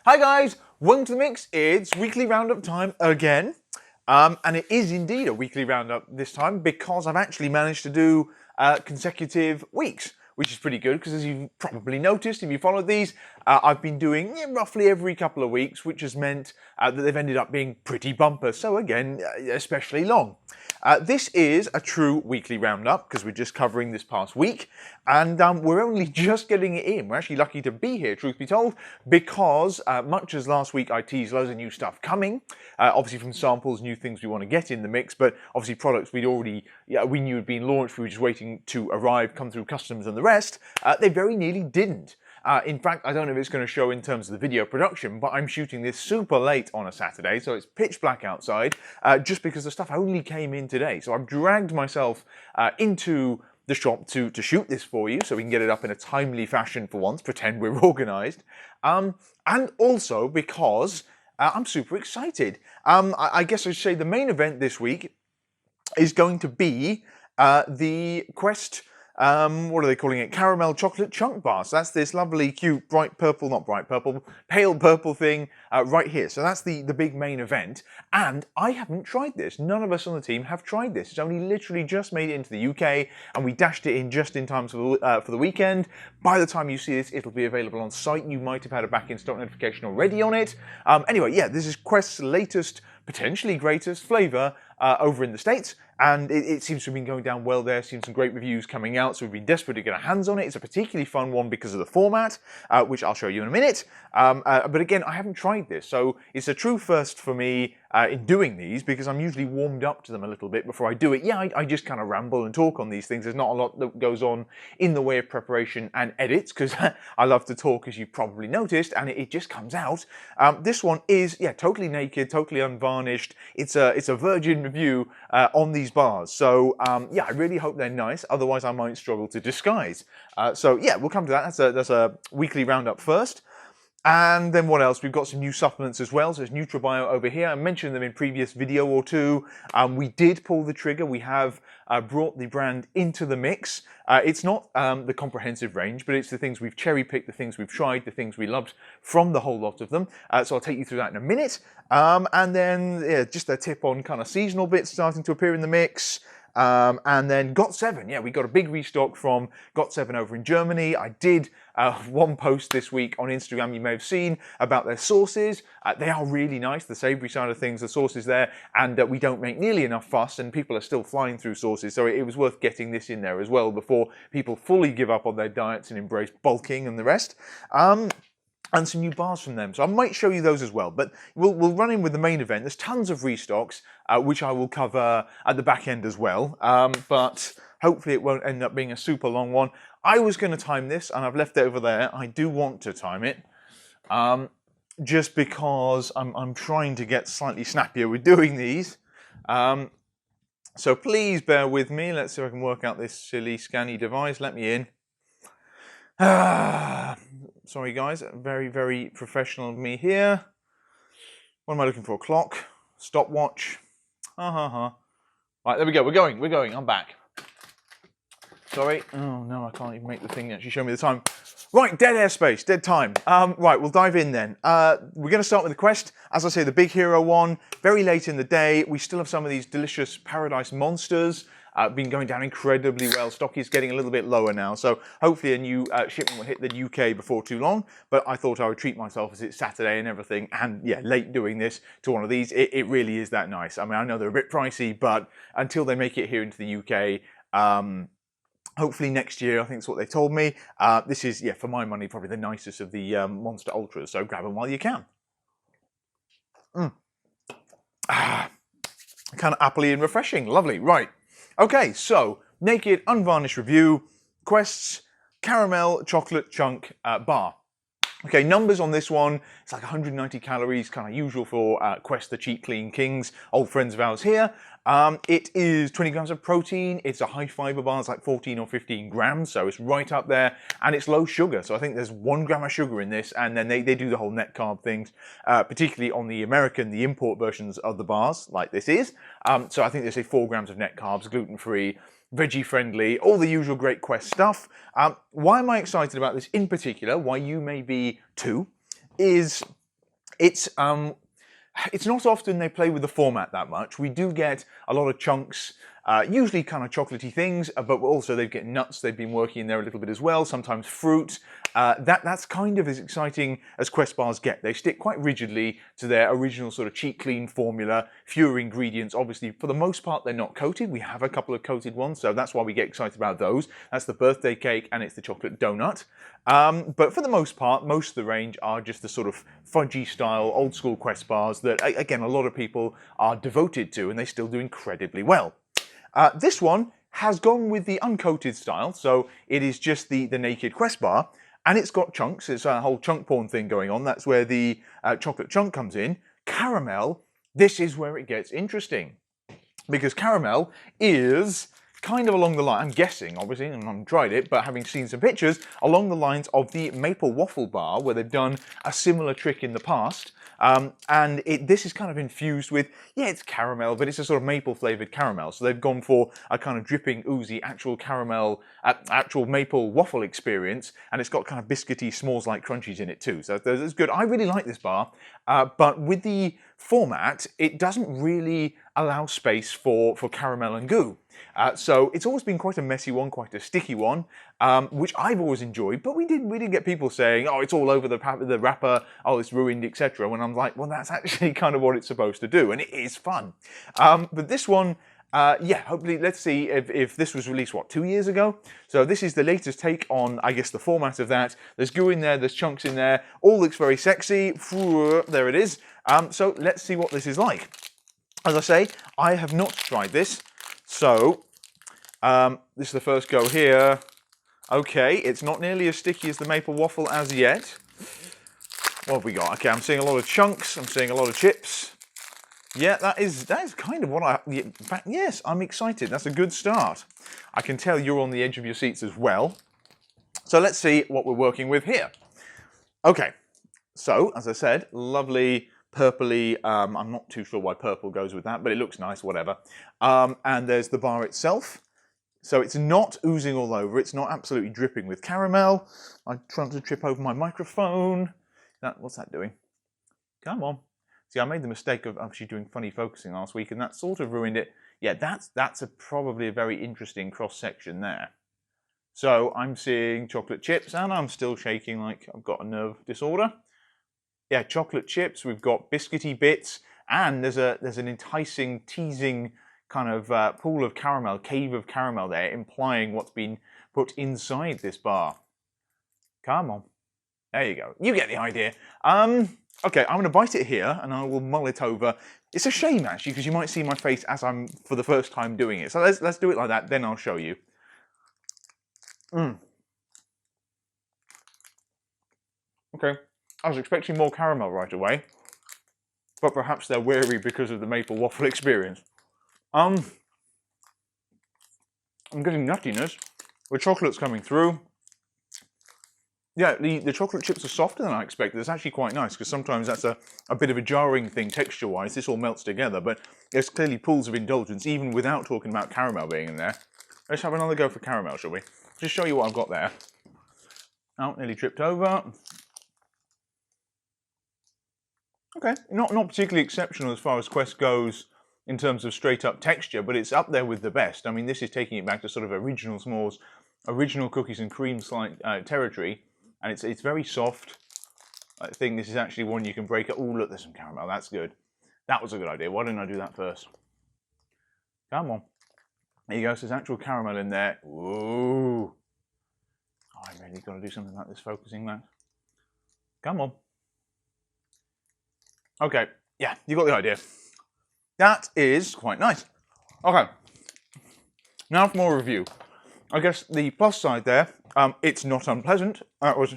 Hi guys, welcome to the mix. It's weekly roundup time again. And it is indeed a weekly roundup this time because I've actually managed to do consecutive weeks, which is pretty good because as you've probably noticed if you followed these, I've been doing roughly every couple of weeks, which has meant that they've ended up being pretty bumper. So again, especially long. This is a true weekly roundup because we're just covering this past week and we're only just getting it in. We're actually lucky to be here, truth be told, because much as last week I teased loads of new stuff coming, obviously from samples, new things we want to get in the mix, but obviously products we knew had been launched, we were just waiting to arrive, come through customs and the rest, they very nearly didn't. In fact, I don't know if it's going to show in terms of the video production, but I'm shooting this super late on a Saturday, so it's pitch black outside, just because the stuff only came in today. So I've dragged myself into the shop to shoot this for you, so we can get it up in a timely fashion for once, pretend we're organised. And also because I'm super excited. I guess I'd say the main event this week is going to be the Quest... what are they calling it? Caramel Chocolate Chunk Bar. So that's this lovely, cute, bright purple, not bright purple, pale purple thing right here. So that's the big main event. And I haven't tried this. None of us on the team have tried this. It's only literally just made it into the UK and we dashed it in just in time for the weekend. By the time you see this, it'll be available on site. You might have had a back in stock notification already on it. Anyway, yeah, this is Quest's latest, potentially greatest flavour over in the States. And it seems to have been going down well there, seen some great reviews coming out, so we've been desperate to get our hands on it. It's a particularly fun one because of the format, which I'll show you in a minute. But again, I haven't tried this, so it's a true first for me in doing these because I'm usually warmed up to them a little bit before I do it. Yeah, I just kind of ramble and talk on these things. There's not a lot that goes on in the way of preparation and edits because I love to talk, as you've probably noticed, and it just comes out. This one is, yeah, totally naked, totally unvarnished. It's a virgin review on these bars. So yeah, I really hope they're nice. Otherwise, I might struggle to disguise. So yeah, we'll come to that. That's a weekly roundup first. And then what else? We've got some new supplements as well. So there's NutraBio over here. I mentioned them in previous video or two. We did pull the trigger. We have brought the brand into the mix. It's not the comprehensive range, but it's the things we've cherry-picked, the things we've tried, the things we loved from the whole lot of them. So I'll take you through that in a minute. And then yeah, just a tip on kind of seasonal bits starting to appear in the mix. And then GOT7, yeah, we got a big restock from GOT7 over in Germany. I did one post this week on Instagram you may have seen about their sauces. They are really nice, the savoury side of things, the sauces there, and we don't make nearly enough fuss and people are still flying through sauces, so it was worth getting this in there as well before people fully give up on their diets and embrace bulking and the rest. And some new bars from them. So I might show you those as well, but we'll run in with the main event. There's tons of restocks, which I will cover at the back end as well, but hopefully it won't end up being a super long one. I was going to time this, and I've left it over there. I do want to time it, just because I'm trying to get slightly snappier with doing these. So please bear with me. Let's see if I can work out this silly scanny device. Let me in. Sorry guys, very, very professional of me here. What am I looking for? A clock? Stopwatch? Right, there we go. We're going. I'm back. Sorry. Oh no, I can't even make the thing actually show me the time. Right, dead airspace, dead time. Right, we'll dive in then. We're going to start with the Quest. As I say, the big hero one. Very late in the day. We still have some of these delicious Paradise Monsters. Been going down incredibly well. Stock is getting a little bit lower now, so hopefully a new shipment will hit the UK before too long. But I thought I would treat myself as it's Saturday and everything, and yeah, late doing this to one of these. It really is that nice. I mean, I know they're a bit pricey, but until they make it here into the UK, hopefully next year, I think is what they told me. This is, yeah, for my money, probably the nicest of the Monster Ultras, so grab them while you can. Kind of appley and refreshing. Lovely. Right. Okay, so naked, unvarnished review, Quest's Caramel Chocolate Chunk Bar. Okay, numbers on this one, it's like 190 calories, kind of usual for Quest, the CheatClean Kings, old friends of ours here. It is 20 grams of protein, it's a high fiber bar, it's like 14 or 15 grams, so it's right up there, and it's low sugar, so I think there's 1 gram of sugar in this, and then they do the whole net carb things, particularly on the American, the import versions of the bars, like this is. So I think they say 4 grams of net carbs, gluten-free, veggie friendly, all the usual great Quest stuff. Why am I excited about this in particular, why you may be too, is It's not often they play with the format that much. We do get a lot of chunks, usually kind of chocolatey things, but also they get nuts. They've been working in there a little bit as well, sometimes fruit. That's kind of as exciting as Quest bars get. They stick quite rigidly to their original sort of CheatClean formula, fewer ingredients. Obviously, for the most part, they're not coated. We have a couple of coated ones, so that's why we get excited about those. That's the birthday cake and it's the chocolate donut. But for the most part, most of the range are just the sort of fudgy style, old school Quest bars that, again, a lot of people are devoted to and they still do incredibly well. This one has gone with the uncoated style, so it is just the naked Quest bar, and it's got chunks. It's a whole chunk porn thing going on. That's where the chocolate chunk comes in. Caramel, this is where it gets interesting, because caramel is kind of along the line, I'm guessing, obviously, and I haven't tried it, but having seen some pictures, along the lines of the maple waffle bar, where they've done a similar trick in the past. And this is kind of infused with, yeah, it's caramel, but it's a sort of maple flavoured caramel. So they've gone for a kind of dripping, oozy, actual caramel, actual maple waffle experience, and it's got kind of biscuity, s'mores-like crunchies in it too. So that's good. I really like this bar, but with the format, it doesn't really allow space for caramel and goo. So it's always been quite a messy one, quite a sticky one, which I've always enjoyed. But we did get people saying, "Oh, it's all over the wrapper. Oh, it's ruined, etc." When I'm like, "Well, that's actually kind of what it's supposed to do, and it is fun." But this one, yeah, hopefully, let's see if this was released, what, 2 years ago? So this is the latest take on, I guess, the format of that. There's goo in there, there's chunks in there. All looks very sexy. There it is. So let's see what this is like. As I say, I have not tried this. So, this is the first go here. Okay, it's not nearly as sticky as the maple waffle as yet. What have we got? Okay, I'm seeing a lot of chunks. I'm seeing a lot of chips. Yeah, that is kind of what in fact, yes, I'm excited. That's a good start. I can tell you're on the edge of your seats as well. So let's see what we're working with here. Okay, so as I said, lovely purpley, I'm not too sure why purple goes with that, but it looks nice, whatever. And there's the bar itself. So it's not oozing all over, it's not absolutely dripping with caramel. I'm trying to trip over my microphone. What's that doing? Come on. See, I made the mistake of actually doing funny focusing last week, and that sort of ruined it. Yeah, that's probably a very interesting cross-section there. So I'm seeing chocolate chips, and I'm still shaking like I've got a nerve disorder. Yeah, chocolate chips, we've got biscuity bits, and there's an enticing, teasing kind of pool of caramel, cave of caramel there, implying what's been put inside this bar. Come on. There you go. You get the idea. Okay, I'm going to bite it here, and I will mull it over. It's a shame, actually, because you might see my face as I'm, for the first time, doing it. So let's do it like that, then I'll show you. Okay. I was expecting more caramel right away, but perhaps they're wary because of the maple waffle experience. I'm getting nuttiness. The chocolate's coming through. Yeah, the chocolate chips are softer than I expected. It's actually quite nice, because sometimes that's a bit of a jarring thing texture-wise. This all melts together, but there's clearly pools of indulgence, even without talking about caramel being in there. Let's have another go for caramel, shall we? Just show you what I've got there. Oh, nearly tripped over. Okay, not particularly exceptional as far as Quest goes in terms of straight up texture, but it's up there with the best. I mean, this is taking it back to sort of original s'mores, original cookies and cream territory, and it's very soft. I think this is actually one you can break it. Oh, look, there's some caramel. That's good. That was a good idea. Why didn't I do that first? Come on. There you go. So there's actual caramel in there. Ooh. Oh, I really got to do something like this, focusing that. Come on. Okay, yeah, you got the idea. That is quite nice. Okay, now for more review. I guess the plus side there, it's not unpleasant. That was,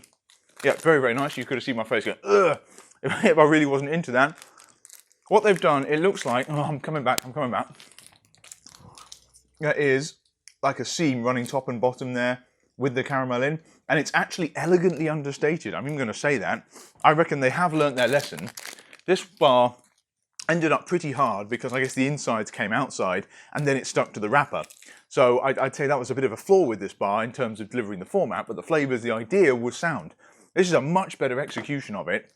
yeah, very, very nice. You could have seen my face going, ugh, if I really wasn't into that. What they've done, it looks like, oh, I'm coming back. There is like a seam running top and bottom there with the caramel in, and it's actually elegantly understated. I'm even going to say that. I reckon they have learnt their lesson. This bar ended up pretty hard because I guess the insides came outside and then it stuck to the wrapper. So I'd say that was a bit of a flaw with this bar in terms of delivering the format, but the flavours, the idea was sound. This is a much better execution of it.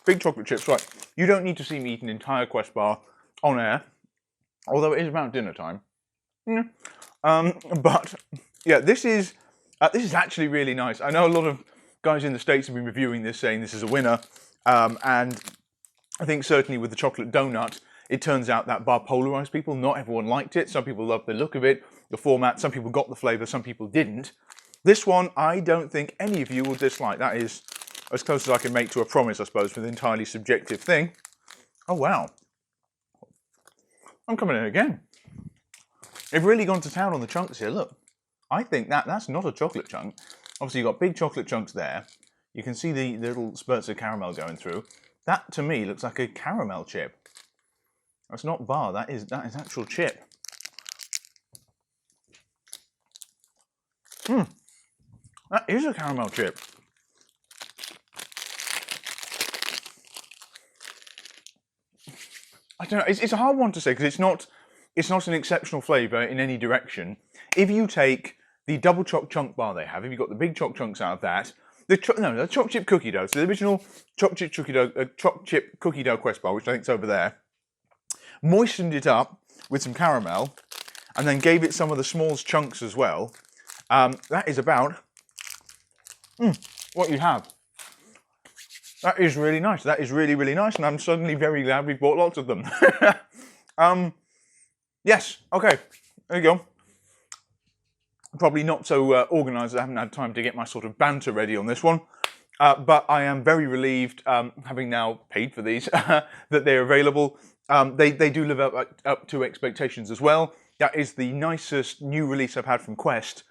Big chocolate chips, right. You don't need to see me eat an entire Quest bar on air, although it is about dinner time. But yeah, this is actually really nice. I know a lot of guys in the States have been reviewing this, saying this is a winner, and I think certainly with the chocolate donut, it turns out that bar polarized people. Not everyone liked it. Some people loved the look of it, the format. Some people got the flavor. Some people didn't. This one, I don't think any of you will dislike. That is as close as I can make to a promise, I suppose, with an entirely subjective thing. Oh, wow. I'm coming in again. They've really gone to town on the chunks here. Look, I think that's not a chocolate chunk. Obviously, you've got big chocolate chunks there. You can see the little spurts of caramel going through. That, to me, looks like a caramel chip. That's not bar, that is actual chip. That is a caramel chip. I don't know, it's a hard one to say because it's not an exceptional flavour in any direction. If you take the double choc chunk bar they have, if you've got the big choc chunks out of that, the Choc Chip Cookie Dough, so the original Choc Chip Cookie Dough Quest bar, which I think is over there, moistened it up with some caramel, and then gave it some of the smallest chunks as well. That is about what you have. That is really nice. That is really, really nice, and I'm suddenly very glad we've bought lots of them. Yes, okay, there you go. Probably not so organised, I haven't had time to get my sort of banter ready on this one. But I am very relieved, having now paid for these, that they're available. They do live up to expectations as well. That is the nicest new release I've had from Quest.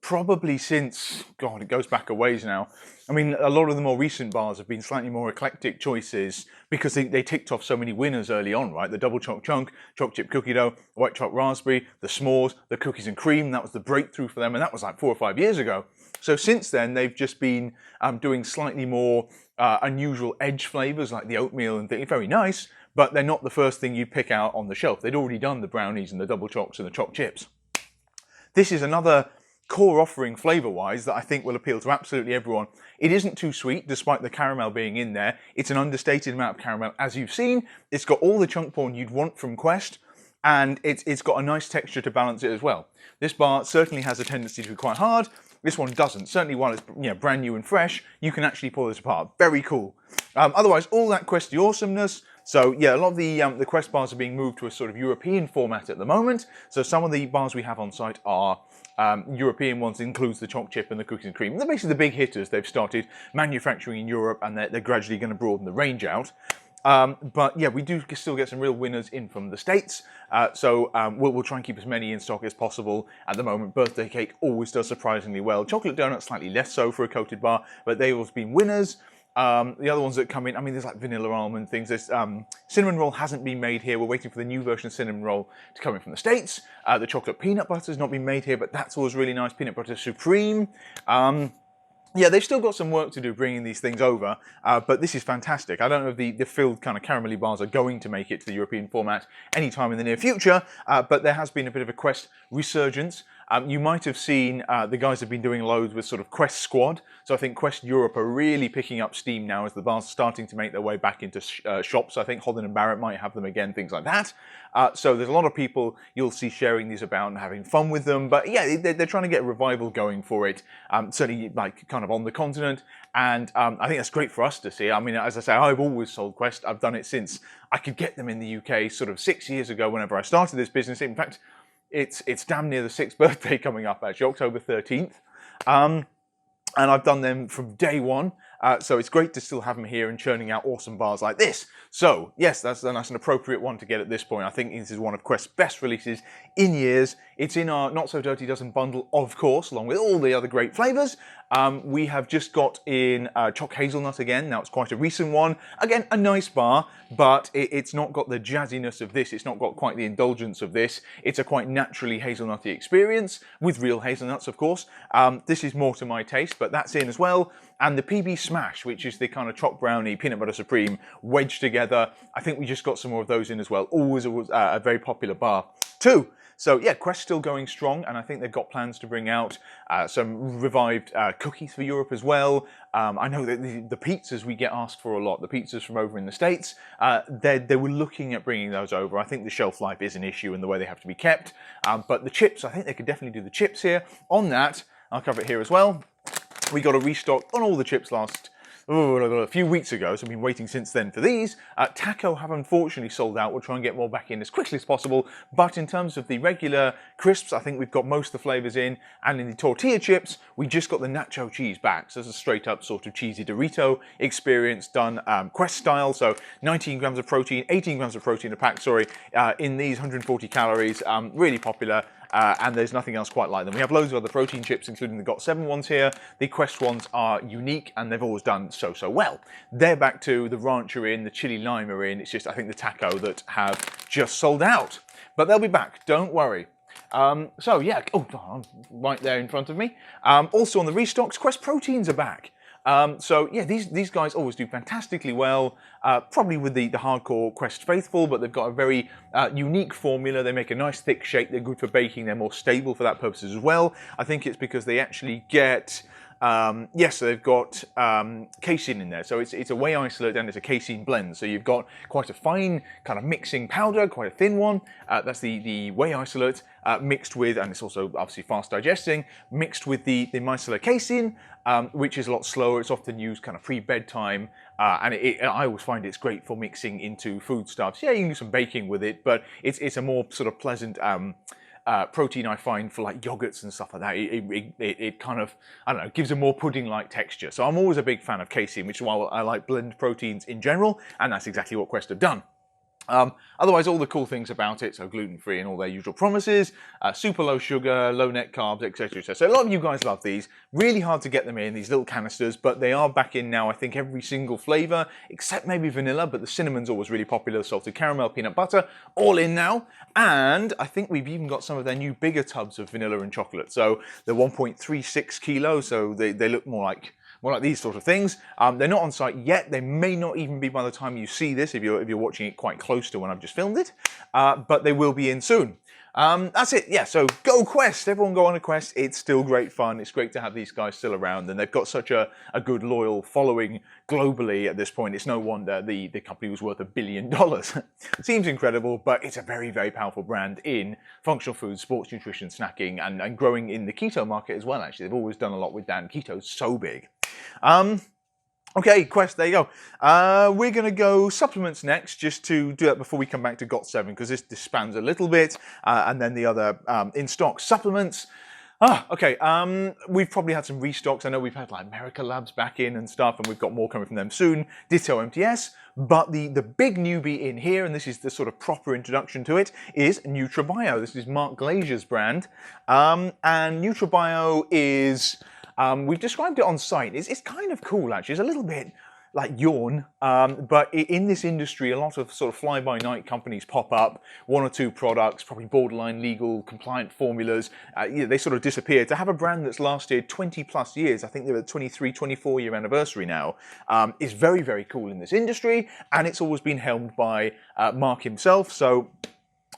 Probably since, God, it goes back a ways now. I mean, a lot of the more recent bars have been slightly more eclectic choices because they ticked off so many winners early on, right? The Double Choc Chunk, Choc Chip Cookie Dough, White Choc Raspberry, the S'mores, the Cookies and Cream. That was the breakthrough for them, and that was like 4 or 5 years ago. So since then, they've just been doing slightly more unusual edge flavours like the oatmeal and things. Very nice, but they're not the first thing you pick out on the shelf. They'd already done the brownies and the double chocs and the choc chips. This is another core offering flavour-wise that I think will appeal to absolutely everyone. It isn't too sweet, despite the caramel being in there. It's an understated amount of caramel, as you've seen. It's got all the chunk porn you'd want from Quest, and it's got a nice texture to balance it as well. This bar certainly has a tendency to be quite hard. This one doesn't. Certainly while it's brand new and fresh, you can actually pull this apart. Very cool. Otherwise, all that Questy awesomeness. So yeah, a lot of the Quest bars are being moved to a sort of European format at the moment. So some of the bars we have on site are European ones, includes the Choc Chip and the Cookies and Cream. They're basically the big hitters they've started manufacturing in Europe, and they're gradually going to broaden the range out. But yeah, we do still get some real winners in from the States. So we'll try and keep as many in stock as possible. At the moment, birthday cake always does surprisingly well. Chocolate donut slightly less so for a coated bar, but they've always been winners. The other ones that come in, I mean, there's like vanilla almond things. There's cinnamon roll hasn't been made here. We're waiting for the new version of cinnamon roll to come in from the States. The chocolate peanut butter has not been made here, but that's always really nice. Peanut butter supreme. Yeah, they've still got some work to do bringing these things over, but this is fantastic. I don't know if the filled kind of caramelly bars are going to make it to the European format anytime in the near future, but there has been a bit of a Quest resurgence. You might have seen the guys have been doing loads with sort of Quest Squad, so I think Quest Europe are really picking up steam now as the bars are starting to make their way back into shops. I think Holden and Barrett might have them again, things like that. So there's a lot of people you'll see sharing these about and having fun with them, but yeah, they're trying to get a revival going for it, certainly like kind of on the continent, and I think that's great for us to see. I mean, as I say, I've always sold Quest. I've done it since I could get them in the UK sort of 6 years ago whenever I started this business. In fact, it's damn near the 6th birthday coming up, actually, October 13th. And I've done them from day one. So it's great to still have them here and churning out awesome bars like this. So yes, that's an appropriate one to get at this point. I think this is one of Quest's best releases in years. It's in our Not So Dirty Dozen bundle, of course, along with all the other great flavours. We have just got in Choc Hazelnut again. Now it's quite a recent one. Again, a nice bar, but it's not got the jazziness of this. It's not got quite the indulgence of this. It's a quite naturally hazelnutty experience with real hazelnuts, of course. This is more to my taste, but that's in as well. and the PB Smash, which is the kind of choc brownie peanut butter supreme wedged together. I think we just got some more of those in as well. Always a very popular bar too. So yeah, Quest still going strong, and I think they've got plans to bring out some revived cookies for Europe as well. I know that the pizzas we get asked for a lot, the pizzas from over in the States, they were looking at bringing those over. I think the shelf life is an issue in the way they have to be kept, but the chips, I think they could definitely do the chips here. On that, I'll cover it here as well. We got a restock on all the chips a few weeks ago, so I've been waiting since then for these. Taco have unfortunately sold out. We'll try and get more back in as quickly as possible. But in terms of the regular crisps, I think we've got most of the flavours in. And in the tortilla chips, we just got the nacho cheese back. So it's a straight up sort of cheesy Dorito experience done Quest style. So 19 grams of protein, 18 grams of protein a pack, sorry, in these 140 calories. Really popular. And there's nothing else quite like them. We have loads of other protein chips, including the GOT7 ones here. The Quest ones are unique, and they've always done so well. They're back to the ranch are in, the chili lime are in. It's just, I think, the taco that have just sold out. But they'll be back, don't worry. So yeah, oh, right there in front of me. Also on the restocks, Quest proteins are back. So yeah, these guys always do fantastically well, probably with the hardcore Quest faithful, but they've got a very unique formula. They make a nice thick shape, they're good for baking, they're more stable for that purpose as well. I think it's because they actually get, yes, so they've got casein in there, so it's a whey isolate and it's a casein blend, so you've got quite a fine kind of mixing powder, quite a thin one, that's the whey isolate, mixed with, and it's also obviously fast digesting, mixed with the micellar casein, which is a lot slower. It's often used kind of pre-bedtime, and I always find it's great for mixing into foodstuffs. Yeah, you can do some baking with it, but it's a more sort of pleasant protein I find for like yogurts and stuff like that. It kind of, I don't know, gives a more pudding-like texture. So I'm always a big fan of casein, which is why I like blend proteins in general, and that's exactly what Quest have done. Otherwise, all the cool things about it, so gluten-free and all their usual promises, super low sugar, low net carbs, etc. So a lot of you guys love these. Really hard to get them in, these little canisters, but they are back in now, I think, every single flavour, except maybe vanilla, but the cinnamon's always really popular, salted caramel, peanut butter, all in now. And I think we've even got some of their new bigger tubs of vanilla and chocolate. So they're 1.36 kilos, so they look more like these sort of things. They're not on site yet. They may not even be by the time you see this, if you're watching it quite close to when I've just filmed it, but they will be in soon. That's it, yeah, so go Quest, everyone go on a Quest. It's still great fun, it's great to have these guys still around, and they've got such a good loyal following globally at this point. It's no wonder the company was worth $1 billion. Seems incredible, but it's a very powerful brand in functional foods, sports nutrition, snacking, and growing in the keto market as well, actually. They've always done a lot with that, and keto's so big. Okay, Quest, there you go. We're going to go supplements next, just to do that before we come back to GOT7, because this spans a little bit, and then the other in-stock supplements. Okay, we've probably had some restocks. I know we've had like America Labs back in and stuff, and we've got more coming from them soon. Ditto MTS, but the big newbie in here, and this is the sort of proper introduction to it, is NutraBio. This is Mark Glazier's brand, and NutraBio is... we've described it on site. It's kind of cool, actually. It's a little bit like yawn, but in this industry, a lot of sort of fly-by-night companies pop up, one or two products, probably borderline legal, compliant formulas, they sort of disappear. To have a brand that's lasted 20 plus years, I think they're at 23, 24 year anniversary now, is very cool in this industry, and it's always been helmed by Mark himself, so...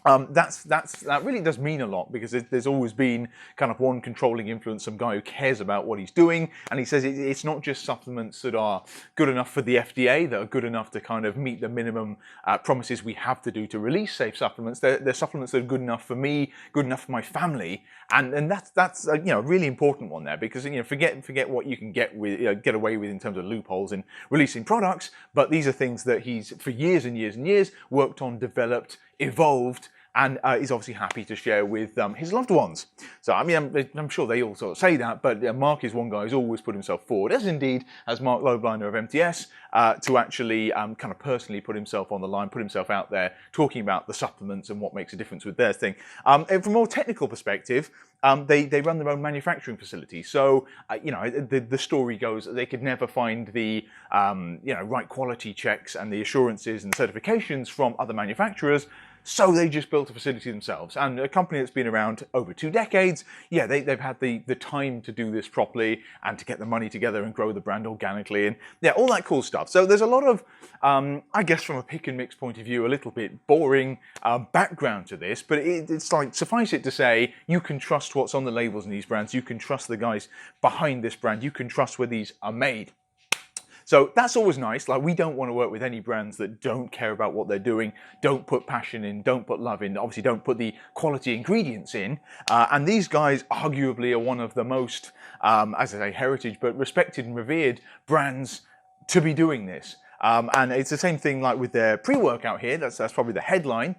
that really does mean a lot, because there's always been kind of one controlling influence, some guy who cares about what he's doing, and he says it's not just supplements that are good enough for the FDA, that are good enough to kind of meet the minimum promises we have to do to release safe supplements. They're supplements that are good enough for me, good enough for my family, and that's a, a really important one there, because forget what you can get away with in terms of loopholes in releasing products, but these are things that he's for years and years and years worked on, developed, evolved, and is obviously happy to share with his loved ones. So, I mean, I'm sure they all sort of say that, but Mark is one guy who's always put himself forward, as indeed has Mark Lobliner of MTS, to actually kind of personally put himself on the line, put himself out there, talking about the supplements and what makes a difference with their thing. And from a more technical perspective, they run their own manufacturing facility. So, the story goes that they could never find the, right quality checks and the assurances and certifications from other manufacturers. so they just built a facility themselves. And a company that's been around over 2 decades, yeah, they've had the time to do this properly and to get the money together and grow the brand organically and yeah, all that cool stuff. So there's a lot of, I guess from a pick and mix point of view, a little bit boring background to this, but it's like, suffice it to say, you can trust what's on the labels in these brands, you can trust the guys behind this brand, you can trust where these are made. So that's always nice. Like, we don't want to work with any brands that don't care about what they're doing, don't put passion in, don't put love in, obviously don't put the quality ingredients in. And these guys arguably are one of the most, as I say, heritage, but respected and revered brands to be doing this. And it's the same thing like with their pre-workout here, that's probably the headline,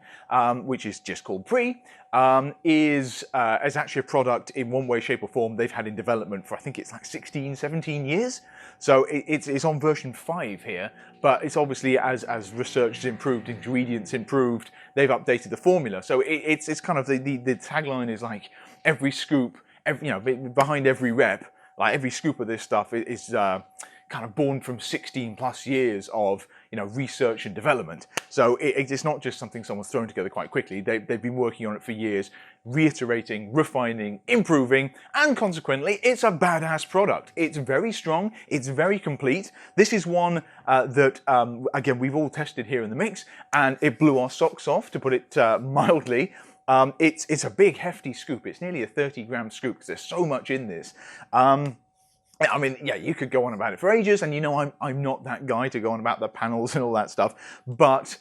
which is just called Pre, is actually a product in one way, shape or form they've had in development for, I think it's like 16, 17 years. So it's on version 5 here, but it's obviously as research has improved, ingredients improved, they've updated the formula. So it's kind of the tagline is like every scoop, behind every rep, like every scoop of this stuff is kind of born from 16 plus years of research and development. So it's not just something someone's thrown together quite quickly. They've been working on it for years, reiterating, refining, improving, and consequently it's a badass product. It's very strong, it's very complete. This is one that again we've all tested here in the mix and it blew our socks off, to put it mildly. It's a big hefty scoop. It's nearly a 30-gram scoop because there's so much in this. I mean, yeah, you could go on about it for ages, and I'm not that guy to go on about the panels and all that stuff, but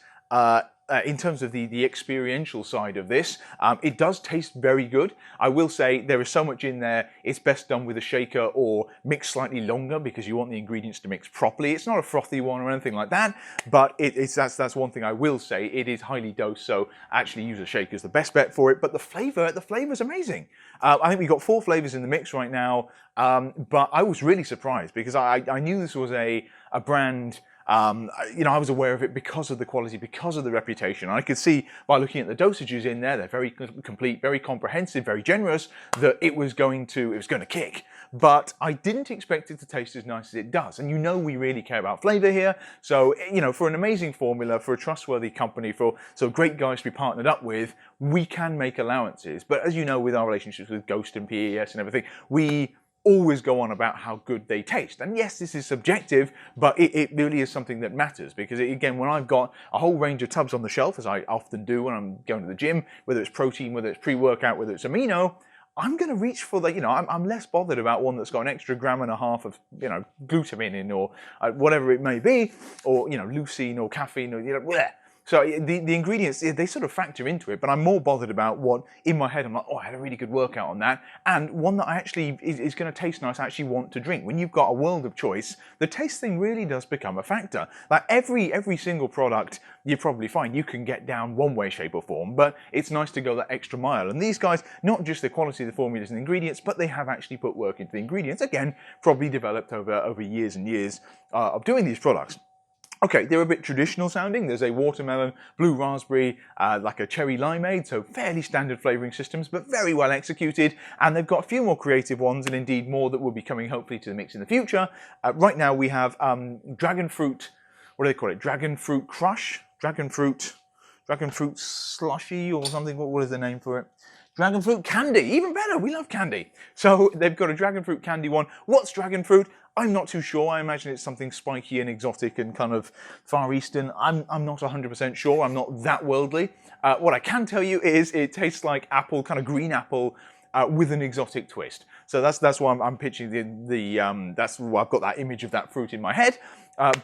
in terms of the experiential side of this, it does taste very good. I will say there is so much in there, it's best done with a shaker or mixed slightly longer because you want the ingredients to mix properly. It's not a frothy one or anything like that, but that's one thing I will say. It is highly dosed, so actually use a shaker is the best bet for it, but the flavor's amazing. I think we've got 4 flavors in the mix right now, but I was really surprised because I knew this was a brand. I was aware of it because of the quality, because of the reputation. I could see by looking at the dosages in there, they're very complete, very comprehensive, very generous, that it was going to kick. But I didn't expect it to taste as nice as it does. And we really care about flavor here. So, for an amazing formula, for a trustworthy company, for great guys to be partnered up with, we can make allowances. But as you know, with our relationships with Ghost and PES and everything, we always go on about how good they taste. And yes, this is subjective, but it really is something that matters because, again, when I've got a whole range of tubs on the shelf, as I often do when I'm going to the gym, whether it's protein, whether it's pre-workout, whether it's amino, I'm going to reach for I'm less bothered about one that's got an extra 1.5 grams of, glutamine in or whatever it may be, or, leucine or caffeine or, bleh. So the ingredients, they sort of factor into it, but I'm more bothered about what, in my head, I'm like, oh, I had a really good workout on that, and one that I actually is going to taste nice, I actually want to drink. When you've got a world of choice, the taste thing really does become a factor. Like every single product, you probably find you can get down one way, shape or form, but it's nice to go that extra mile. And these guys, not just the quality of the formulas and ingredients, but they have actually put work into the ingredients. Again, probably developed over years and years of doing these products. Okay, they're a bit traditional sounding. There's a watermelon, blue raspberry, like a cherry limeade, so fairly standard flavouring systems, but very well executed. And they've got a few more creative ones, and indeed more that will be coming hopefully to the mix in the future. Right now we have dragon fruit, what do they call it? Dragon fruit crush? Dragon fruit slushy or something, what is the name for it? Dragon fruit candy, even better, we love candy. So they've got a dragon fruit candy one. What's dragon fruit? I'm not too sure. I imagine it's something spiky and exotic and kind of Far Eastern. I'm not 100% sure. I'm not that worldly. What I can tell you is it tastes like apple, kind of green apple, with an exotic twist. So that's why I'm pitching that's why I've got that image of that fruit in my head.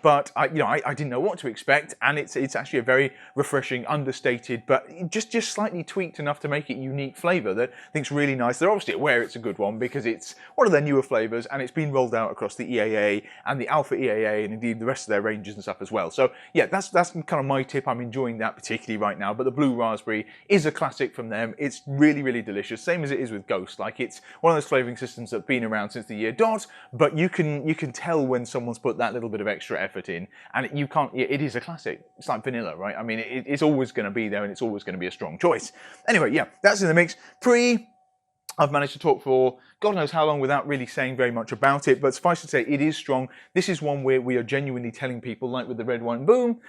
But I didn't know what to expect, and it's actually a very refreshing, understated, but just slightly tweaked enough to make it unique flavour that I think's really nice. They're obviously aware it's a good one because it's one of their newer flavours, and it's been rolled out across the EAA and the Alpha EAA, and indeed the rest of their ranges and stuff as well. So yeah, that's kind of my tip. I'm enjoying that particularly right now. But the blue raspberry is a classic from them. It's really, really delicious, same as it is with Ghost. Like, it's one of those flavouring systems that's been around since the year dot, but you can tell when someone's put that little bit of extra effort in, and it is a classic. It's like vanilla, right? I mean, it's always going to be there, and it's always going to be a strong choice. Anyway, yeah, that's in the mix. I've managed to talk for God knows how long without really saying very much about it, but suffice to say, it is strong. This is one where we are genuinely telling people, like with the red, white, and boom,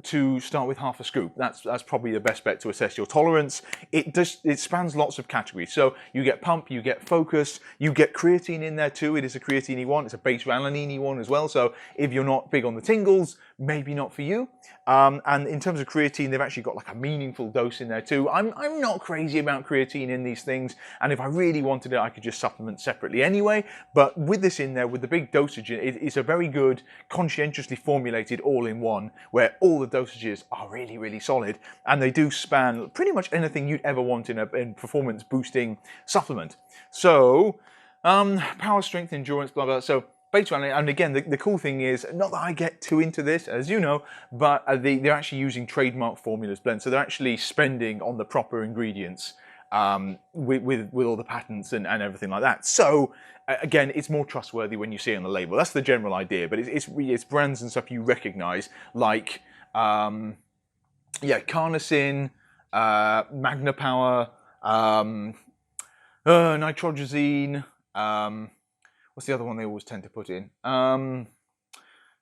to start with half a scoop. That's probably the best bet to assess your tolerance. It spans lots of categories. So you get pump, you get focus, you get creatine in there too. It is a creatine one. It's a base alanine one as well. So if you're not big on the tingles, maybe not for you. And in terms of creatine, they've actually got like a meaningful dose in there too. I'm not crazy about creatine in these things, and if I really wanted it, I could just supplement separately anyway. But with this in there, with the big dosage, it's a very good, conscientiously formulated all-in-one, where all the dosages are really, really solid, and they do span pretty much anything you'd ever want in a performance-boosting supplement. So, power, strength, endurance, blah, blah. So, and again, the cool thing is, not that I get too into this, as you know, but they're actually using trademark formulas blend, so they're actually spending on the proper ingredients with all the patents and everything like that. So again, it's more trustworthy when you see it on the label. That's the general idea, but it's brands and stuff you recognize, like Carnosine, Magna Power, nitroglycerin. What's the other one they always tend to put in?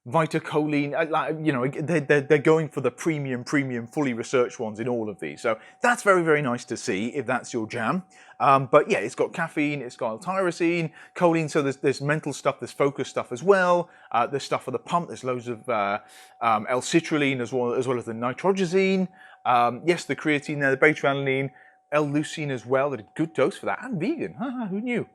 Vitacholine. You know, they're going for the premium, fully researched ones in all of these. So that's very, very nice to see if that's your jam. But yeah, it's got caffeine, it's got tyrosine, choline. So there's mental stuff, there's focus stuff as well. There's stuff for the pump. There's loads of L-citrulline as well as the nitroglycerin. Yes, the creatine there, the beta-alanine, L-leucine as well. At a good dose for that, and vegan. Who knew?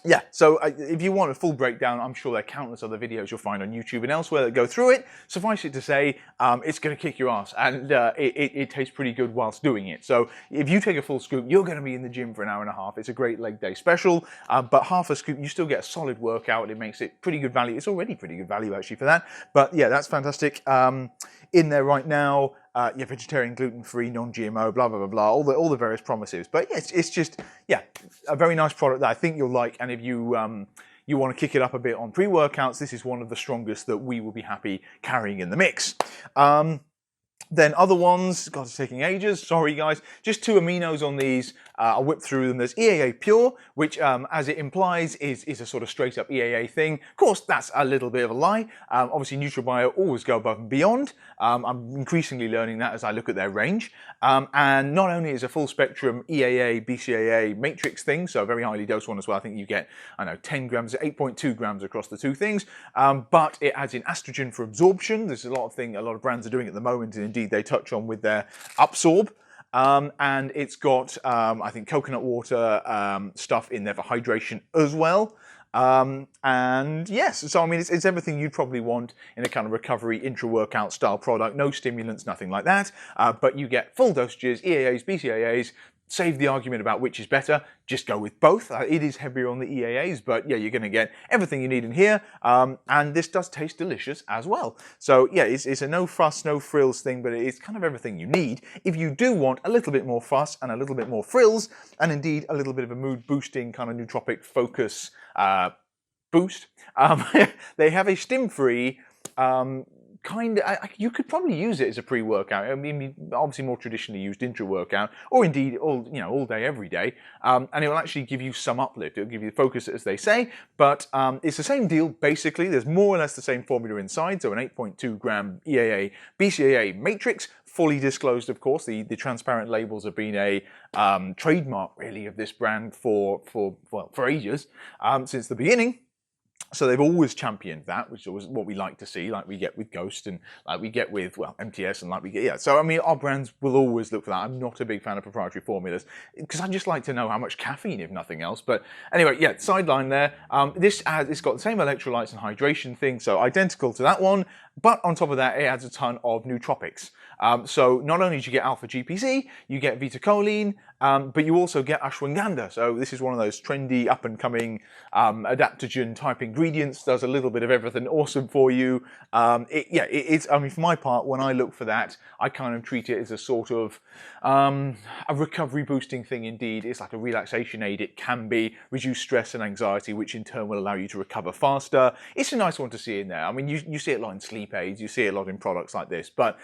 Yeah, so if you want a full breakdown, I'm sure there are countless other videos you'll find on YouTube and elsewhere that go through it. Suffice it to say, it's going to kick your ass, and it tastes pretty good whilst doing it. So if you take a full scoop, you're going to be in the gym for an hour and a half. It's a great leg day special, but half a scoop, you still get a solid workout. It makes it pretty good value. It's already pretty good value, actually, for that. But yeah, that's fantastic. In there right now, yeah, vegetarian, gluten-free, non-GMO, blah, blah, blah, blah, all the various promises. But yeah, it's just, yeah, a very nice product that I think you'll like. And if you you want to kick it up a bit on pre-workouts, this is one of the strongest that we will be happy carrying in the mix. Then other ones, God, it's taking ages. Sorry, guys. Just 2 aminos on these. I'll whip through them. There's EAA Pure, which, as it implies, is a sort of straight-up EAA thing. Of course, that's a little bit of a lie. Obviously, NutraBio always go above and beyond. I'm increasingly learning that as I look at their range. And not only is a full-spectrum EAA, BCAA matrix thing, so a very highly dosed one as well. I think you get, 10 grams, 8.2 grams across the 2 things. But it adds in estrogen for absorption. There's a lot of brands are doing at the moment, and indeed they touch on with their Absorb. And it's got, I think, coconut water stuff in there for hydration as well. And yes, so I mean, it's everything you'd probably want in a kind of recovery intra-workout style product. No stimulants, nothing like that. But you get full dosages, EAAs, BCAAs. Save the argument about which is better, just go with both. It is heavier on the EAAs, but yeah, you're going to get everything you need in here, and this does taste delicious as well. So yeah, it's a no fuss, no frills thing, but it's kind of everything you need. If you do want a little bit more fuss and a little bit more frills, and indeed a little bit of a mood boosting kind of nootropic focus boost, they have a stim-free you could probably use it as a pre-workout. I mean, obviously more traditionally used intra-workout, or indeed all day, every day, and it will actually give you some uplift. It'll give you the focus, as they say, but it's the same deal basically. There's more or less the same formula inside, so an 8.2 gram EAA BCAA matrix, fully disclosed, of course. The transparent labels have been a trademark really of this brand for ages, since the beginning. So they've always championed that, which is what we like to see, like we get with Ghost and like we get with, MTS and like we get, yeah. So, I mean, our brands will always look for that. I'm not a big fan of proprietary formulas because I just like to know how much caffeine, if nothing else. But anyway, yeah, sideline there. It's got the same electrolytes and hydration thing, so identical to that one. But on top of that, it adds a ton of nootropics. So not only do you get alpha GPC, you get vitacholine, but you also get ashwagandha. So this is one of those trendy, up-and-coming adaptogen type ingredients. Does a little bit of everything awesome for you. It's. I mean, for my part, when I look for that, I kind of treat it as a sort of a recovery boosting thing. Indeed, it's like a relaxation aid. It can be reduce stress and anxiety, which in turn will allow you to recover faster. It's a nice one to see in there. I mean, you see it a lot in sleep sleep aids. You see it a lot in products like this. But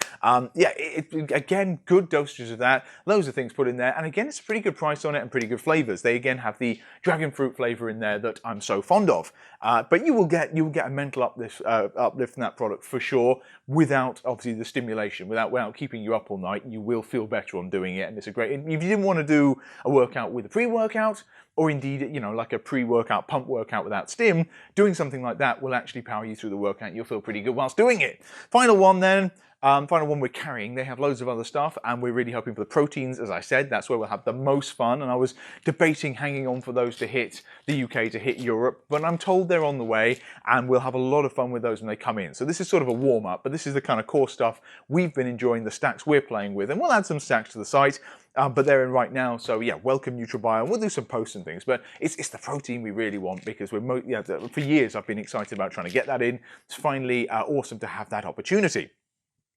yeah, again, good dosages of that. Loads of things put in there. And again, it's a pretty good price on it and pretty good flavors. They again have the dragon fruit flavor in there that I'm so fond of. But you will get a mental uplift from that product for sure, without obviously the stimulation, without keeping you up all night. You will feel better on doing it, and it's a great. If you didn't want to do a workout with a pre-workout, or indeed, you know, like a pre-workout pump workout without stim, doing something like that will actually power you through the workout. You'll feel pretty good whilst doing it. Final one then. Final one we're carrying. They have loads of other stuff, and we're really hoping for the proteins. As I said, that's where we'll have the most fun, and I was debating hanging on for those to hit the UK, to hit Europe, but I'm told they're on the way, and we'll have a lot of fun with those when they come in. So this is sort of a warm-up, but this is the kind of core stuff we've been enjoying, the stacks we're playing with, and we'll add some stacks to the site, but they're in right now, so yeah, welcome NutraBio, and we'll do some posts and things, but it's the protein we really want, because for years I've been excited about trying to get that in. It's finally awesome to have that opportunity.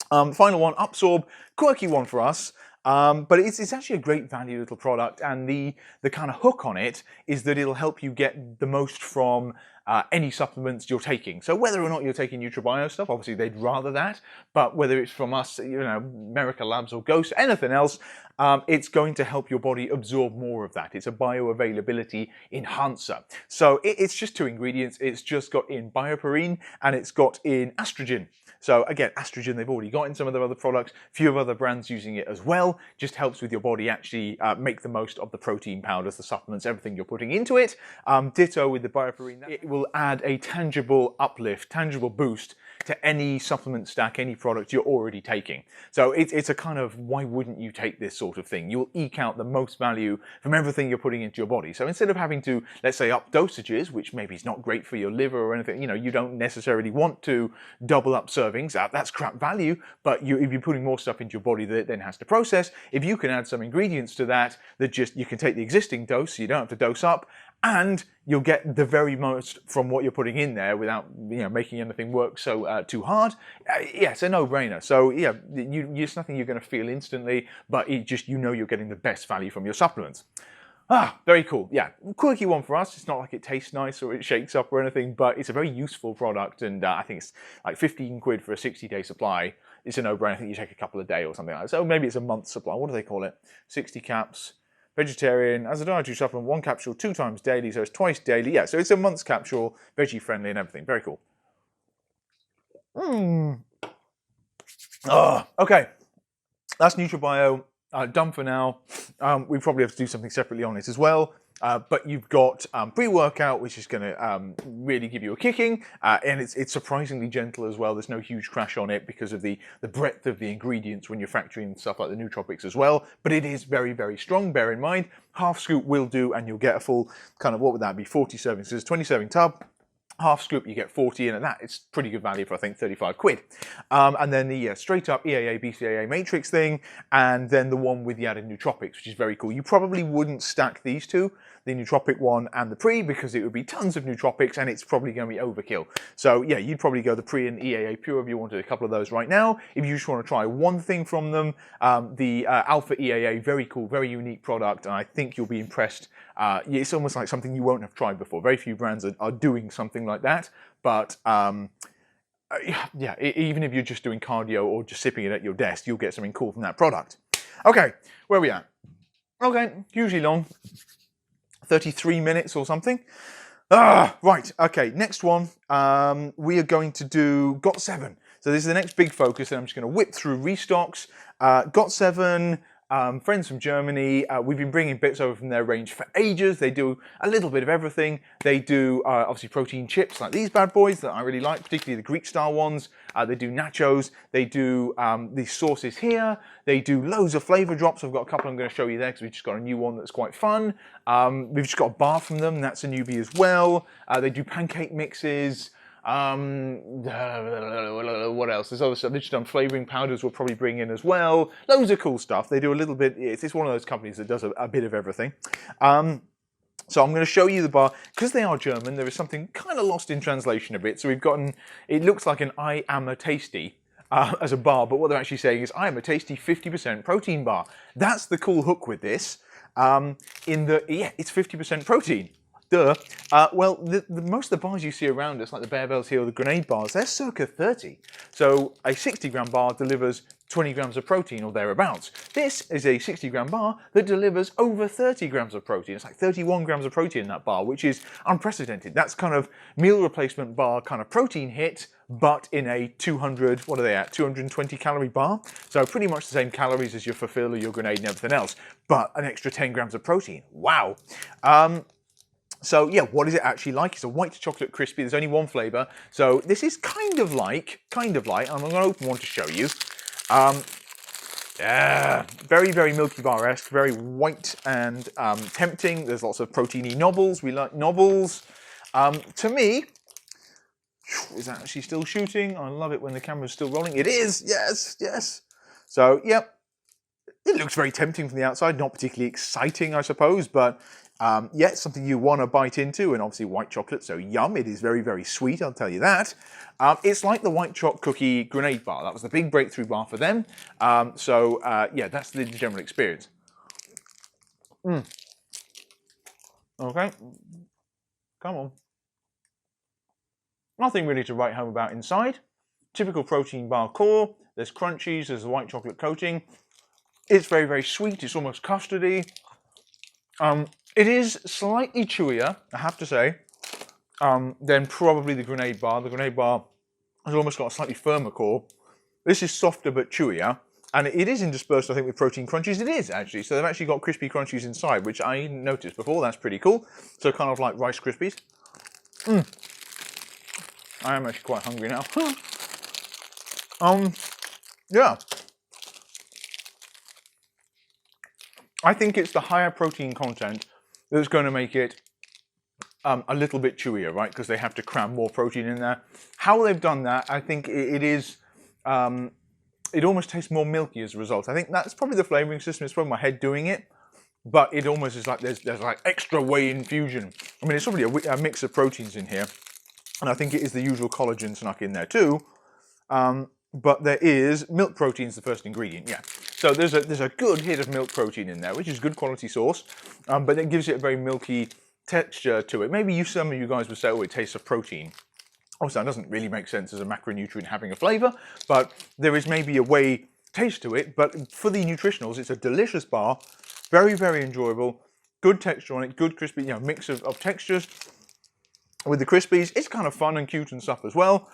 Final one, Upsorb, quirky one for us, but it's actually a great value little product, and the kind of hook on it is that it'll help you get the most from any supplements you're taking. So whether or not you're taking NutraBio stuff, obviously they'd rather that, but whether it's from us, you know, America Labs or Ghost, anything else, it's going to help your body absorb more of that. It's a bioavailability enhancer. So it's just 2 ingredients. It's just got in bioperine and it's got in estrogen. So again, estrogen they've already got in some of their other products, few of other brands using it as well. Just helps with your body actually make the most of the protein powders, the supplements, everything you're putting into it. Ditto with the bioperine. It will add a tangible uplift, tangible boost to any supplement stack, any product you're already taking. So it's a kind of, why wouldn't you take this sort of thing? You'll eke out the most value from everything you're putting into your body. So instead of having to, let's say, up dosages, which maybe is not great for your liver or anything, you know, you don't necessarily want to double up servings. That's crap value, but if you're putting more stuff into your body that it then has to process, if you can add some ingredients to that, you can take the existing dose, so you don't have to dose up, and you'll get the very most from what you're putting in there without, you know, making anything work so too hard. Yeah, it's a no-brainer. So yeah, it's nothing you're going to feel instantly, but you know you're getting the best value from your supplements. Very cool. Yeah, quirky one for us. It's not like it tastes nice or it shakes up or anything, but it's a very useful product, and I think it's like 15 quid for a 60-day supply. It's a no-brainer. I think you take a couple a day or something like that. So maybe it's a month's supply. What do they call it? 60 caps. Vegetarian, as a dietary supplement, 1 capsule 2 times daily, so it's twice daily. Yeah, so it's a month's capsule, veggie friendly and everything. Very cool. Okay, that's NutraBio. Done for now. We probably have to do something separately on it as well. But you've got pre-workout, which is going to really give you a kicking, and it's surprisingly gentle as well. There's no huge crash on it because of the breadth of the ingredients when you're factoring stuff like the nootropics as well. But it is very, very strong. Bear in mind, half scoop will do, and you'll get a full kind of, what would that be, 40 servings. So it's 20 serving tub. Half scoop, you get 40 in, and that it's pretty good value for, I think, 35 quid. And then the straight up EAA, BCAA matrix thing, and then the one with the added nootropics, which is very cool. You probably wouldn't stack these two, the nootropic one and the pre, because it would be tons of nootropics and it's probably going to be overkill. So yeah, you'd probably go the pre and EAA Pure if you wanted a couple of those right now. If you just want to try one thing from them, the Alpha EAA, very cool, very unique product, and I think you'll be impressed. It's almost like something you won't have tried before. Very few brands are doing something like that, but yeah, even if you're just doing cardio or just sipping it at your desk, you'll get something cool from that product. Okay, where are we at? Okay, hugely long, 33 minutes or something. Right, okay, next one, we are going to do GOT7. So this is the next big focus, and I'm just going to whip through restocks. GOT7, friends from Germany, we've been bringing bits over from their range for ages. They do a little bit of everything. They do obviously protein chips like these bad boys that I really like, particularly the Greek style ones. They do nachos. They do these sauces here. They do loads of flavor drops. I've got a couple I'm going to show you there because we've just got a new one that's quite fun. We've just got a bar from them. That's a newbie as well. They do pancake mixes. What else? There's other stuff. They've just done flavouring powders we'll probably bring in as well. Loads of cool stuff. They do a little bit, it's one of those companies that does a bit of everything. So I'm going to show you the bar. Because they are German, there is something kind of lost in translation a bit. So we've gotten, it looks like an I am a tasty as a bar, but what they're actually saying is I am a tasty 50% protein bar. That's the cool hook with this. Yeah, it's 50% protein. Duh. Well, most of the bars you see around us, like the Bear Bells here or the Grenade bars, they're circa 30. So a 60-gram bar delivers 20 grams of protein or thereabouts. This is a 60-gram bar that delivers over 30 grams of protein. It's like 31 grams of protein in that bar, which is unprecedented. That's kind of meal replacement bar kind of protein hit, but in a 200, what are they at, 220 calorie bar? So pretty much the same calories as your fulfill or your grenade and everything else, but an extra 10 grams of protein. Wow. So yeah, what is it actually like? It's a white chocolate crispy. There's only one flavour. So this is kind of like, I'm going to open one to show you. Yeah, very, very Milky Bar-esque, very white and tempting. There's lots of proteiny nobbles. We like nobbles. To me, is that actually still shooting? I love it when the camera's still rolling. It is, yes, yes. So, yep. It looks very tempting from the outside, not particularly exciting, I suppose, but yeah, it's something you want to bite into, and obviously white chocolate, so yum. It is very, very sweet, I'll tell you that. It's like the White Choc Cookie Grenade Bar. That was the big breakthrough bar for them. Yeah, that's the general experience. Okay, come on. Nothing really to write home about inside. Typical protein bar core. There's crunchies, there's the white chocolate coating. It's very, very sweet. It's almost custardy. It is slightly chewier, I have to say, than probably the Grenade Bar. The Grenade Bar has almost got a slightly firmer core. This is softer but chewier. And it is interspersed, I think, with protein crunchies. It is, actually. So they've actually got crispy crunchies inside, which I didn't notice before. That's pretty cool. So kind of like Rice Krispies. I am actually quite hungry now. Yeah. I think it's the higher protein content that's going to make it a little bit chewier, right? Because they have to cram more protein in there. How they've done that, I think it is, it almost tastes more milky as a result. I think that's probably the flavouring system. It's probably my head doing it, but it almost is like there's like extra whey infusion. I mean, it's probably a mix of proteins in here, and I think it is the usual collagen snuck in there too. But there is milk protein's the first ingredient, yeah. So there's a good hit of milk protein in there, which is good quality source, but it gives it a very milky texture to it. Maybe some of you guys would say, oh, it tastes of protein. Also, that doesn't really make sense as a macronutrient having a flavour, but there is maybe a whey taste to it. But for the nutritionals, it's a delicious bar, very, very enjoyable, good texture on it, good crispy, mix of textures. With the Crispies, it's kind of fun and cute and stuff as well.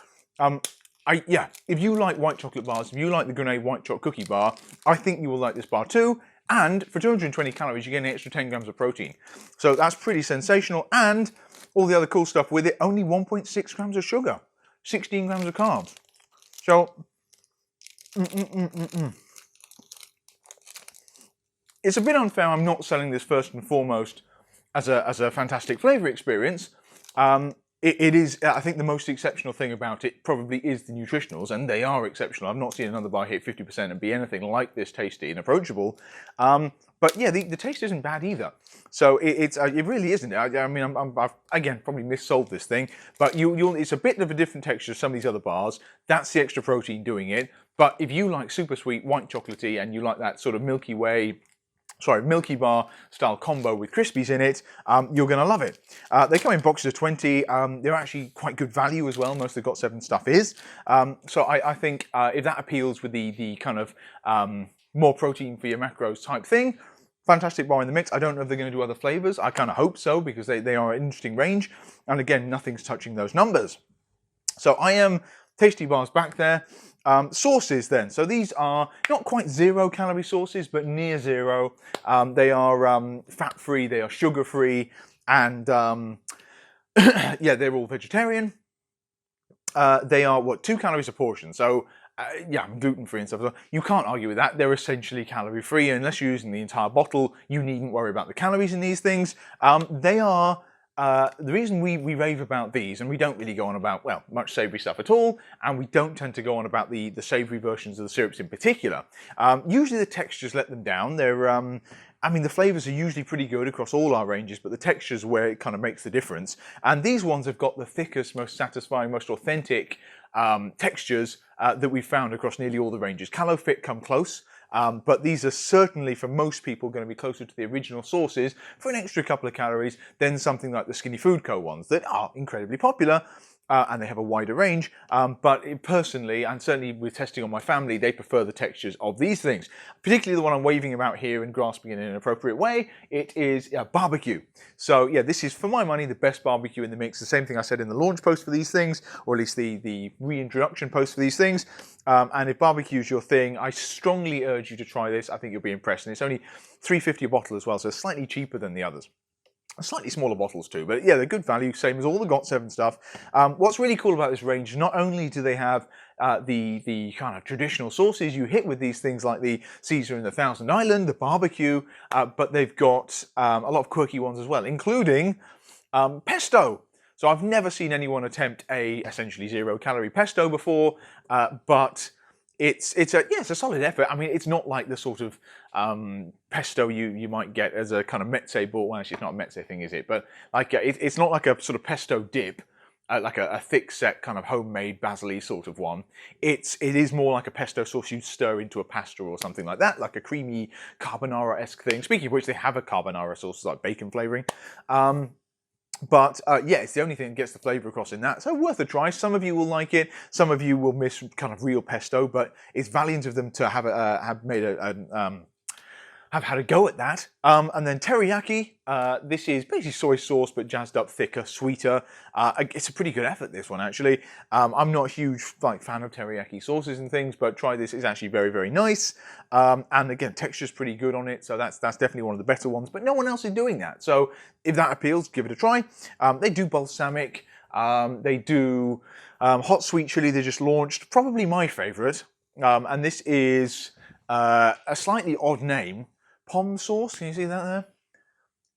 Yeah, if you like white chocolate bars, if you like the Grenade White Choc Cookie Bar, I think you will like this bar too. And for 220 calories, you get an extra 10 grams of protein. So that's pretty sensational. And all the other cool stuff with it, only 1.6 grams of sugar, 16 grams of carbs. So, it's a bit unfair I'm not selling this first and foremost as a fantastic flavour experience. It is, I think the most exceptional thing about it probably is the nutritionals, and they are exceptional. I've not seen another bar hit 50% and be anything like this tasty and approachable. But yeah, the taste isn't bad either. So it really isn't. I mean, I've again probably missold this thing, but it's a bit of a different texture to some of these other bars. That's the extra protein doing it. But if you like super sweet, white chocolatey, and you like that sort of Milky Bar style combo with Crispies in it, you're going to love it. They come in boxes of 20. They're actually quite good value as well. Most of the GOT7 stuff is. So I think if that appeals with the kind of more protein for your macros type thing, fantastic bar in the mix. I don't know if they're going to do other flavors. I kind of hope so, because they are an interesting range. And again, nothing's touching those numbers. So I am tasty bars back there. Sauces then. So these are not quite 0 calorie sauces, but near 0. They are fat-free, they are sugar-free, and yeah, they're all vegetarian. They are, 2 calories a portion. So yeah, gluten-free and stuff. So you can't argue with that. They're essentially calorie-free. Unless you're using the entire bottle, you needn't worry about the calories in these things. They are... the reason we rave about these, and we don't really go on about, well, much savoury stuff at all, and we don't tend to go on about the savoury versions of the syrups in particular. Usually the textures let them down. They're, I mean, the flavours are usually pretty good across all our ranges, but the texture's where it kind of makes the difference. And these ones have got the thickest, most satisfying, most authentic textures that we've found across nearly all the ranges. Calo Fit come close. But these are certainly, for most people, going to be closer to the original sauces for an extra couple of calories than something like the Skinny Food Co. ones that are incredibly popular. and they have a wider range, but personally, and certainly with testing on my family, they prefer the textures of these things. Particularly the one I'm waving about here and grasping in an appropriate way, it is barbecue. So yeah, this is, for my money, the best barbecue in the mix. The same thing I said in the launch post for these things, or at least the reintroduction post for these things. And if barbecue is your thing, I strongly urge you to try this. I think you'll be impressed. And it's only $3.50 a bottle as well, so slightly cheaper than the others. Slightly smaller bottles too, but yeah, they're good value, same as all the GOT7 stuff. What's really cool about this range, not only do they have the kind of traditional sauces you hit with these things like the Caesar and the Thousand Island, the barbecue, but they've got a lot of quirky ones as well, including pesto. So I've never seen anyone attempt a essentially 0-calorie pesto before, but it's a solid effort. I mean, it's not like the sort of pesto you might get as a kind of mezze ball. Well, actually, it's not a mezze thing, is it? But like it's not like a sort of pesto dip, like a thick set kind of homemade basil-y sort of one. It is more like a pesto sauce you stir into a pasta or something like that, like a creamy carbonara-esque thing. Speaking of which, they have a carbonara sauce, like bacon flavouring. But yeah, it's the only thing that gets the flavour across in that, so worth a try. Some of you will like it, some of you will miss kind of real pesto, but it's valiant of them to have had a go at that. And then teriyaki, this is basically soy sauce, but jazzed up, thicker, sweeter. It's a pretty good effort, this one, actually. I'm not a huge fan of teriyaki sauces and things, but try this, it's actually very, very nice. And again, texture's pretty good on it, so that's definitely one of the better ones, but no one else is doing that. So if that appeals, give it a try. They do balsamic, they do hot sweet chili they just launched, probably my favourite. And this is a slightly odd name. Pom sauce, can you see that there?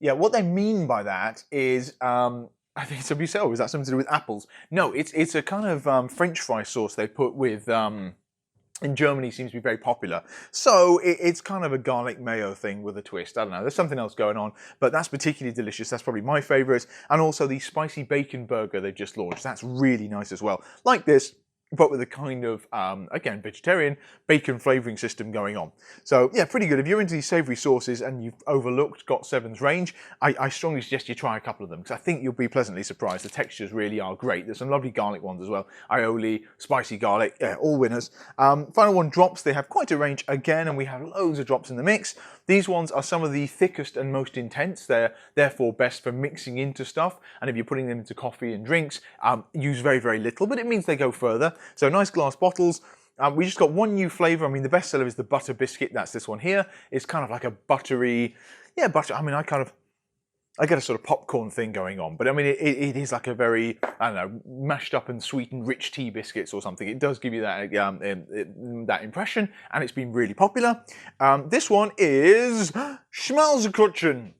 Yeah, what they mean by that is, I think it's a Bucel, is that something to do with apples? No, it's a kind of French fry sauce they put with, in Germany seems to be very popular. So it's kind of a garlic mayo thing with a twist. I don't know, there's something else going on, but that's particularly delicious. That's probably my favourite. And also the spicy bacon burger they've just launched. That's really nice as well. Like this, but with a kind of, again, vegetarian bacon flavouring system going on. So yeah, pretty good. If you're into these savoury sauces and you've overlooked GOT7's range, I strongly suggest you try a couple of them, because I think you'll be pleasantly surprised. The textures really are great. There's some lovely garlic ones as well. Aioli, spicy garlic, yeah, all winners. Final one, drops. They have quite a range again, and we have loads of drops in the mix. These ones are some of the thickest and most intense. They're therefore best for mixing into stuff, and if you're putting them into coffee and drinks, use very, very little, but it means they go further. So nice glass bottles. We just got one new flavour. I mean, the best seller is the butter biscuit. That's this one here. It's kind of like a buttery, yeah, butter. I mean, I get a sort of popcorn thing going on, but I mean, it is like a very, I don't know, mashed up and sweetened rich tea biscuits or something. It does give you that that impression, and it's been really popular. This one is Schmalzekuchen.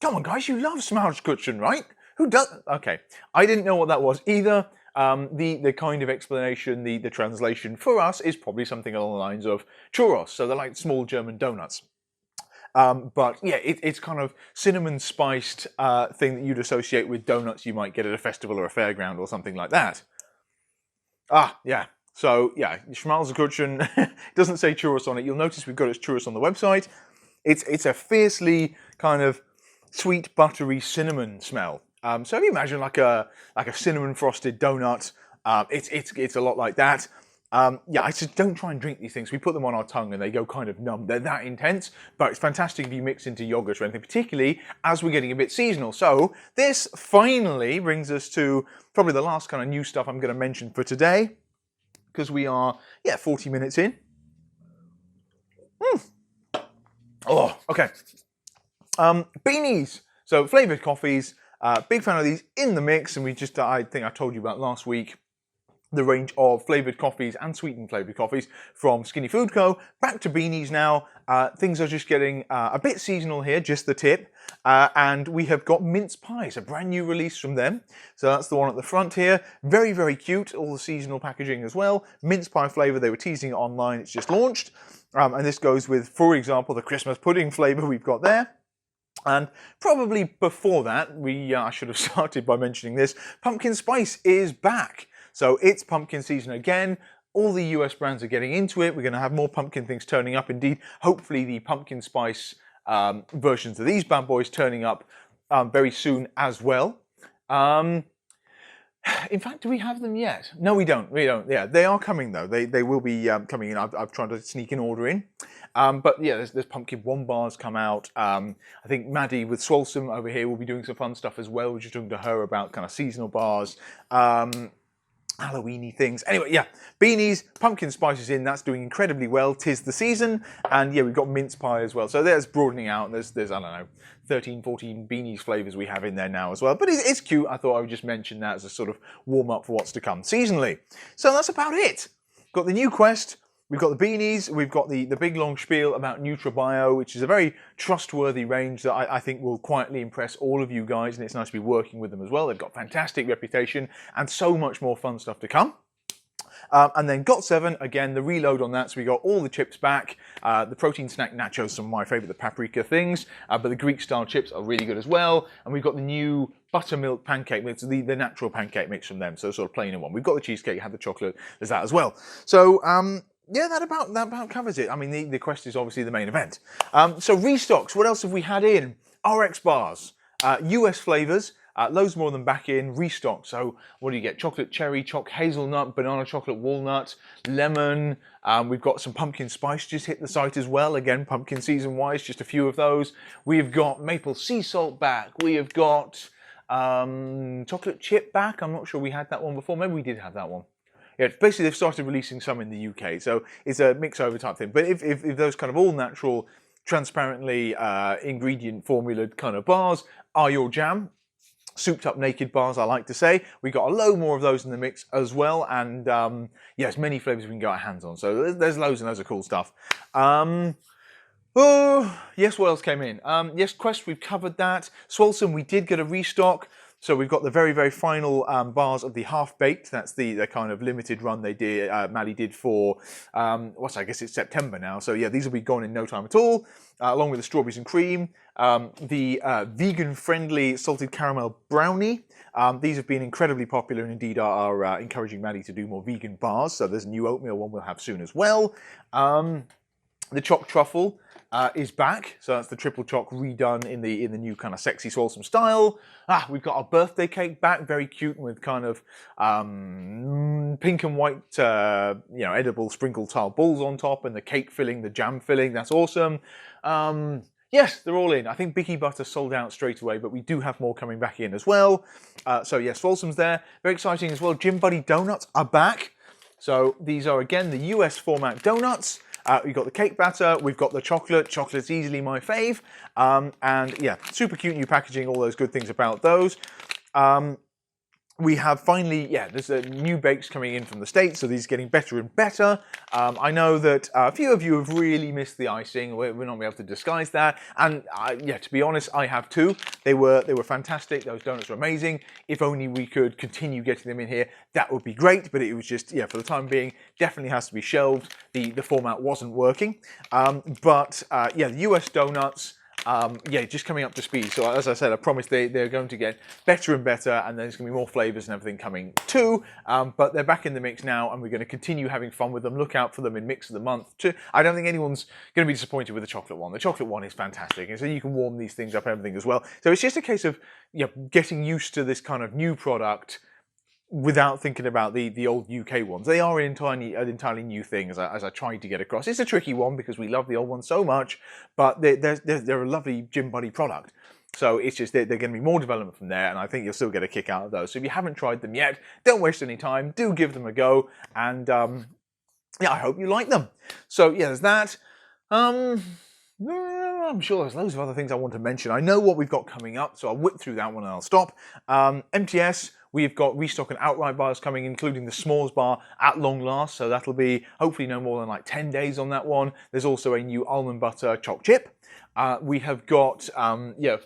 Come on, guys, you love Schmalzekuchen, right? Who does? Okay, I didn't know what that was either. The kind of explanation, the translation for us is probably something along the lines of churros. So they're like small German donuts. But yeah, it's kind of cinnamon spiced thing that you'd associate with donuts you might get at a festival or a fairground or something like that. Ah, yeah. So yeah, Schmalzekuchen doesn't say churros on it. You'll notice we've got its churros on the website. It's a fiercely kind of sweet, buttery cinnamon smell. So if you imagine like a cinnamon frosted donut, it's a lot like that. Yeah, I just don't try and drink these things. We put them on our tongue and they go kind of numb. They're that intense, but it's fantastic if you mix into yogurt or anything, particularly as we're getting a bit seasonal. So this finally brings us to probably the last kind of new stuff I'm going to mention for today, because we are, yeah, 40 minutes in. Oh, okay. Beanies. So flavoured coffees. Big fan of these in the mix, and I think I told you about last week, the range of flavoured coffees and sweetened flavoured coffees from Skinny Food Co. Back to beanies now. Things are just getting a bit seasonal here, just the tip. And we have got Mince Pies, a brand new release from them. So that's the one at the front here. Very, very cute, all the seasonal packaging as well. Mince Pie flavour, they were teasing it online, it's just launched. And this goes with, for example, the Christmas pudding flavour we've got there. And probably before that, I should have started by mentioning this, pumpkin spice is back. So it's pumpkin season again. All the US brands are getting into it. We're going to have more pumpkin things turning up. Indeed, hopefully the pumpkin spice versions of these bad boys turning up very soon as well. In fact, do we have them yet? No, we don't. We don't. Yeah, they are coming though. They will be coming in. I've tried to sneak an order in. But yeah, there's pumpkin one bars come out. I think Maddie with Swolsome over here will be doing some fun stuff as well. We're just talking to her about kind of seasonal bars. Halloweeny things. Anyway, yeah, beanies, pumpkin spices in, that's doing incredibly well. 'Tis the season. And yeah, we've got mince pie as well. So there's broadening out. There's I don't know, 13, 14 beanies flavours we have in there now as well. But it's cute. I thought I would just mention that as a sort of warm up for what's to come seasonally. So that's about it. Got the new Quest. We've got the beanies, we've got the big long spiel about NutraBio, which is a very trustworthy range that I think will quietly impress all of you guys, and it's nice to be working with them as well. They've got fantastic reputation and so much more fun stuff to come. And then GOT7, again, the reload on that, so we got all the chips back. The protein snack nachos, some of my favourite, the paprika things, but the Greek style chips are really good as well. And we've got the new buttermilk pancake mix, the natural pancake mix from them, so sort of plain in one. We've got the cheesecake, had the chocolate, there's that as well. So, yeah, that about covers it. I mean, the Quest is obviously the main event. So restocks, what else have we had in? RX bars, US flavours, loads more of them back in, restock. So what do you get? Chocolate cherry, choc hazelnut, banana chocolate walnut, lemon. We've got some pumpkin spice just hit the site as well. Again, pumpkin season wise, just a few of those. We've got maple sea salt back. We have got chocolate chip back. I'm not sure we had that one before. Maybe we did have that one. Yeah, basically they've started releasing some in the UK, so it's a mix-over type thing. But if those kind of all-natural, transparently ingredient formulaed kind of bars are your jam, souped-up naked bars, I like to say, we got a load more of those in the mix as well, and yeah, as many flavours we can get our hands on. So there's loads and loads of cool stuff. Oh, yes, what else came in? Yes, Quest, we've covered that. Swolsome, we did get a restock. So we've got the very, very final bars of the half-baked. That's the kind of limited run they did, Maddie did for, I guess it's September now. So yeah, these will be gone in no time at all, along with the strawberries and cream. The vegan-friendly salted caramel brownie. These have been incredibly popular and indeed are encouraging Maddie to do more vegan bars. So there's a new oatmeal one we'll have soon as well. The choc truffle is back, so that's the triple choc redone in the new kind of sexy Swolsome style. We've got our birthday cake back, very cute with kind of pink and white, edible sprinkle tile balls on top, and the cake filling, the jam filling. That's awesome. Yes, they're all in. I think Bicky Butter sold out straight away, but we do have more coming back in as well. So yes, Swolsome's there. Very exciting as well. Gym Buddy donuts are back. So these are again the US format donuts. We've got the cake batter, we've got the chocolate. Chocolate's easily my fave. And yeah, super cute new packaging, all those good things about those. We have finally, there's new bakes coming in from the States, so these are getting better and better. I know that a few of you have really missed the icing. We're not able to disguise that. And to be honest, I have too. They were fantastic. Those donuts were amazing. If only we could continue getting them in here, that would be great. But it was just, for the time being, definitely has to be shelved. The format wasn't working. The US donuts, just coming up to speed. So as I said, I promised they're going to get better and better, and there's going to be more flavours and everything coming too. But they're back in the mix now, and we're going to continue having fun with them. Look out for them in Mix of the Month too. I don't think anyone's going to be disappointed with the chocolate one. The chocolate one is fantastic, and so you can warm these things up and everything as well. So it's just a case of getting used to this kind of new product without thinking about the old UK ones. They are an entirely new thing, as I tried to get across. It's a tricky one because we love the old ones so much, but they're a lovely Gym Buddy product. So it's just they're going to be more development from there, and I think you'll still get a kick out of those. So if you haven't tried them yet, don't waste any time. Do give them a go, and I hope you like them. So yeah, there's that. I'm sure there's loads of other things I want to mention. I know what we've got coming up, so I'll whip through that one and I'll stop. MTS, we've got restock and outright bars coming, including the s'mores bar at long last, so that'll be hopefully no more than like 10 days on that one. There's also a new almond butter choc chip. We have got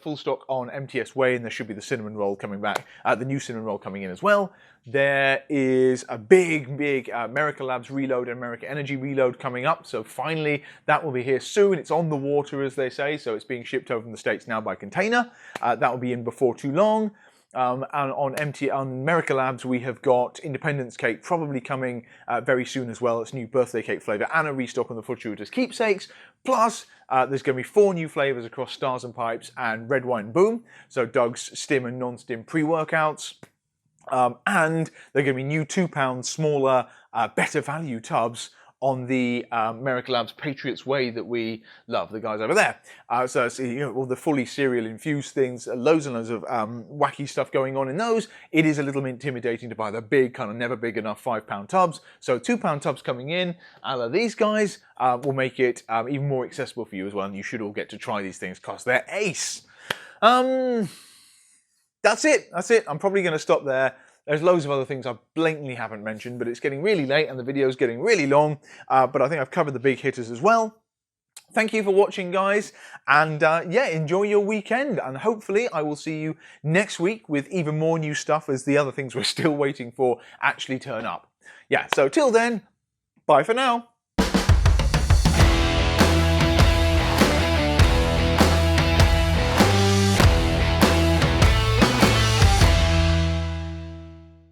full stock on MTS Whey, and there should be the cinnamon roll coming back, the new cinnamon roll coming in as well. There is a big America Labs reload and America Energy reload coming up, so finally that will be here soon. It's on the water, as they say, so it's being shipped over from the States now by container. That will be in before too long. And on America Labs, we have got Independence Cake probably coming very soon as well. It's new birthday cake flavour and a restock on the Foot Shooters Keepsakes. Plus, there's going to be 4 new flavours across Stars and Pipes and Red Wine Boom. So Doug's stim and non-stim pre-workouts. And they're going to be new £2 smaller, better value tubs on the Miracle Labs Patriots Way that we love, the guys over there. So you know, all the fully cereal infused things, loads and loads of wacky stuff going on in those. It is a little intimidating to buy the big, kind of never big enough £5 tubs. So £2 tubs coming in, a la these guys, will make it even more accessible for you as well. And you should all get to try these things because they're ace. That's it. I'm probably going to stop there. There's loads of other things I blatantly haven't mentioned, but it's getting really late and the video's getting really long. But I think I've covered the big hitters as well. Thank you for watching, guys. And yeah, enjoy your weekend. And hopefully I will see you next week with even more new stuff as the other things we're still waiting for actually turn up. Yeah, so till then, bye for now.